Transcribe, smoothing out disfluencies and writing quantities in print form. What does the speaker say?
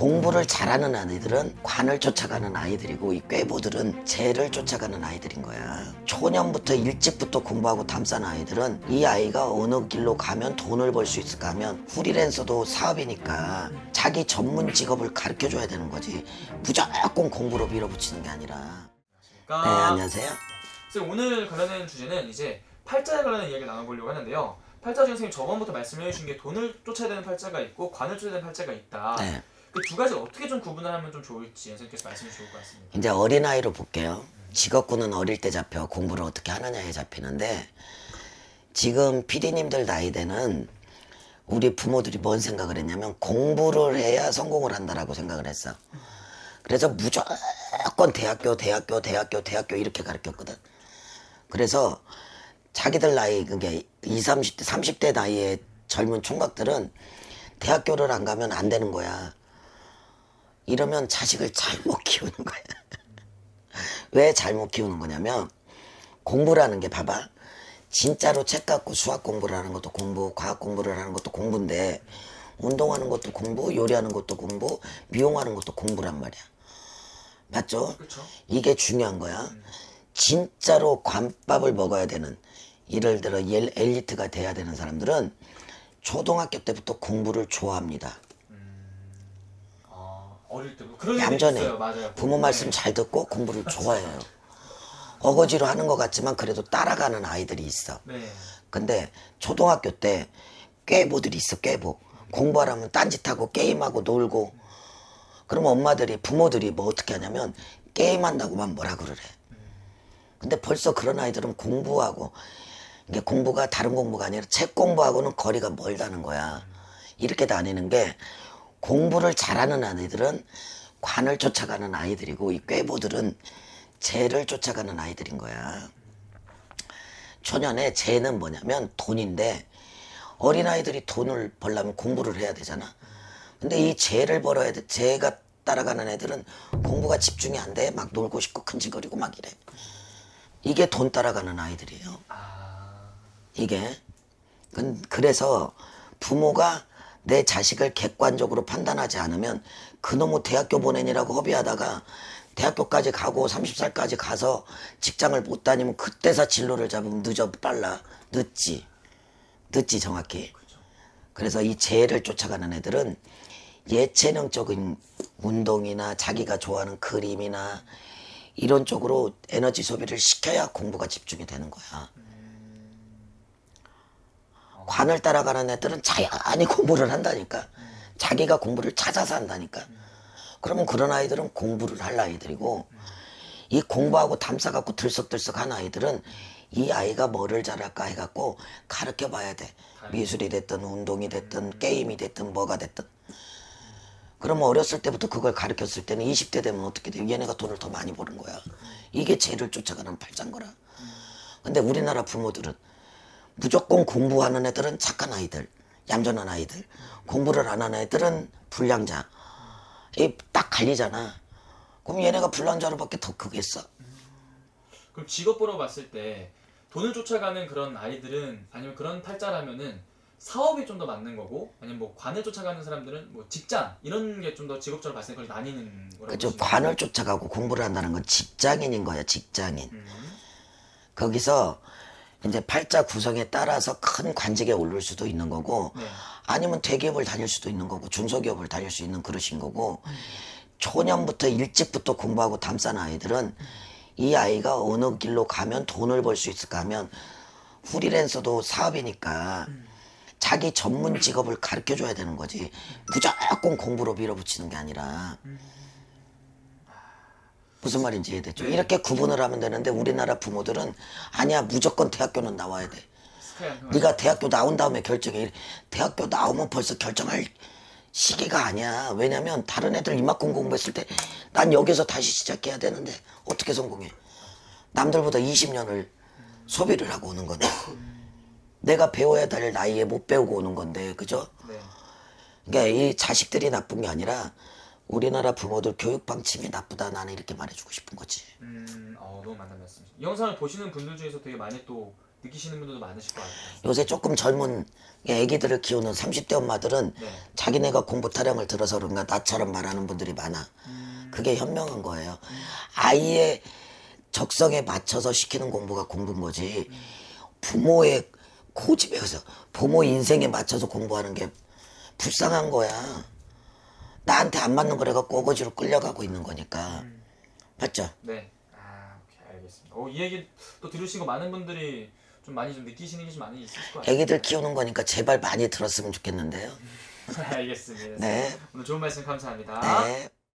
공부를 잘하는 아이들은 관을 쫓아가는 아이들이고 이 꾀보들은 재를 쫓아가는 아이들인 거야. 초년부터 일찍부터 공부하고 담싼 아이들은 이 아이가 어느 길로 가면 돈을 벌 수 있을까 하면 프리랜서도 사업이니까 자기 전문 직업을 가르쳐줘야 되는 거지. 무조건 공부로 밀어붙이는 게 아니라. 네, 안녕하세요. 선생님, 오늘 관련된 주제는 이제 팔자에 관련된 이야기를 나눠보려고 하는데요. 팔자 중에 선생님 저번부터 말씀해 주신 게 돈을 쫓아야 되는 팔자가 있고 관을 쫓아야 되는 팔자가 있다. 네. 그 두 가지를 어떻게 좀 구분을 하면 좀 좋을지 선생님께서 말씀해 주실 것 같습니다. 이제 어린아이로 볼게요. 직업군은 어릴 때 잡혀 공부를 어떻게 하느냐에 잡히는데, 지금 PD님들 나이대는 우리 부모들이 뭔 생각을 했냐면 공부를 해야 성공을 한다라고 생각을 했어. 그래서 무조건 대학교 이렇게 가르쳤거든. 그래서 자기들 나이, 그게 20, 30대, 30대 나이의 젊은 총각들은 대학교를 안 가면 안 되는 거야. 이러면 자식을 잘못 키우는 거야. 왜 잘못 키우는 거냐면, 공부라는 게 봐봐. 진짜로 책 갖고 수학 공부를 하는 것도 공부, 과학 공부를 하는 것도 공부인데, 운동하는 것도 공부, 요리하는 것도 공부, 미용하는 것도 공부란 말이야. 맞죠? 그렇죠. 이게 중요한 거야. 진짜로 관밥을 먹어야 되는, 예를 들어 엘리트가 돼야 되는 사람들은 초등학교 때부터 공부를 좋아합니다. 어릴 때부터 그런 얌전해. 있어요. 맞아요. 부모 말씀 잘 듣고 공부를 좋아해요. 어거지로 하는 것 같지만 그래도 따라가는 아이들이 있어. 네. 근데 초등학교 때 꾀보들이 있어. 꾀보. 공부하라면 딴짓하고 게임하고 놀고. 그러면 엄마들이, 부모들이 뭐 어떻게 하냐면 게임한다고만 뭐라 그러래. 근데 벌써 그런 아이들은 공부하고, 이게 공부가 다른 공부가 아니라 책 공부하고는 거리가 멀다는 거야. 이렇게 다니는 게, 공부를 잘하는 아이들은 관을 쫓아가는 아이들이고 이 꾀보들은 재를 쫓아가는 아이들인 거야. 초년에 재는 뭐냐면 돈인데, 어린아이들이 돈을 벌려면 공부를 해야 되잖아. 근데 이 재를 벌어야 돼. 재가 따라가는 애들은 공부가 집중이 안 돼. 막 놀고 싶고 큰짓거리고 막 이래. 이게 돈 따라가는 아이들이에요. 이게. 그래서 부모가 내 자식을 객관적으로 판단하지 않으면 그놈의 대학교 보내니라고 허비하다가 대학교까지 가고 30살까지 가서 직장을 못 다니면 그때서 진로를 잡으면 빨라. 늦지 정확히. 그래서 이 재를 쫓아가는 애들은 예체능적인 운동이나 자기가 좋아하는 그림이나 이런 쪽으로 에너지 소비를 시켜야 공부가 집중이 되는 거야. 관을 따라가는 애들은 자연히 공부를 한다니까. 자기가 공부를 찾아서 한다니까. 그러면 그런 아이들은 공부를 할 아이들이고, 이 공부하고 담싸갖고 들썩들썩한 아이들은 이 아이가 뭐를 잘할까 해갖고 가르쳐 봐야 돼. 미술이 됐든 운동이 됐든 게임이 됐든 뭐가 됐든. 그러면 어렸을 때부터 그걸 가르쳤을 때는 20대 되면 어떻게 돼? 얘네가 돈을 더 많이 버는 거야. 이게 재를 쫓아가는 팔자인 거라. 근데 우리나라 부모들은 무조건 공부하는 애들은 착한 아이들, 얌전한 아이들, 공부를 안 하는 애들은 불량자. 이 딱 갈리잖아. 그럼 얘네가 불량자로밖에 더 크겠어? 그럼 직업으로 봤을 때 돈을 쫓아가는 그런 아이들은, 아니면 그런 팔자라면은 사업이 좀 더 맞는 거고, 아니면 뭐 관을 쫓아가는 사람들은 뭐 직장 이런 게 좀 더 직업적으로 봤을 때 나뉘는 거라고. 그죠. 관을 쫓아가고 공부를 한다는 건 직장인인 거야. 직장인. 거기서 이제 팔자 구성에 따라서 큰 관직에 오를 수도 있는 거고, 네. 아니면 대기업을 다닐 수도 있는 거고, 중소기업을 다닐 수 있는 그릇인 거고, 초년부터 일찍부터 공부하고 담싼 아이들은 이 아이가 어느 길로 가면 돈을 벌 수 있을까 하면 프리랜서도 사업이니까 자기 전문 직업을 가르쳐줘야 되는 거지. 무조건 공부로 밀어붙이는 게 아니라. 무슨 말인지 이해됐죠? 네. 이렇게 구분을 하면 되는데 우리나라 부모들은 아니야, 무조건 대학교는 나와야 돼. 네가 대학교 나온 다음에 결정해. 대학교 나오면 벌써 결정할 시기가 아니야. 왜냐면 다른 애들 이만큼 공부했을 때 난 여기서 다시 시작해야 되는데 어떻게 성공해? 남들보다 20년을 소비를 하고 오는 건데, 내가 배워야 될 나이에 못 배우고 오는 건데, 그죠? 네. 그러니까 이 자식들이 나쁜 게 아니라 우리나라 부모들 교육 방침이 나쁘다, 나는 이렇게 말해주고 싶은 거지. 너무 맞는 말씀이시죠. 이 영상을 보시는 분들 중에서 되게 많이 또 느끼시는 분들도 많으실 것 같아요. 요새 조금 젊은 애기들을 키우는 30대 엄마들은 네. 자기네가 공부 타령을 들어서 그런가 나처럼 말하는 분들이 많아. 그게 현명한 거예요. 아이의 적성에 맞춰서 시키는 공부가 공부인 거지. 부모의 고집에서 부모 인생에 맞춰서 공부하는 게 불쌍한 거야. 나한테 안 맞는 거래가 꼬거지로 끌려가고 있는 거니까. 맞죠? 네. 아, 오케이, 알겠습니다. 이 얘기 또 들으시고 많은 분들이 좀 많이 좀 느끼시는 게 좀 많이 있을 것 같아요. 애기들 키우는 거니까 제발 많이 들었으면 좋겠는데요. 알겠습니다. 네. 오늘 좋은 말씀 감사합니다. 네.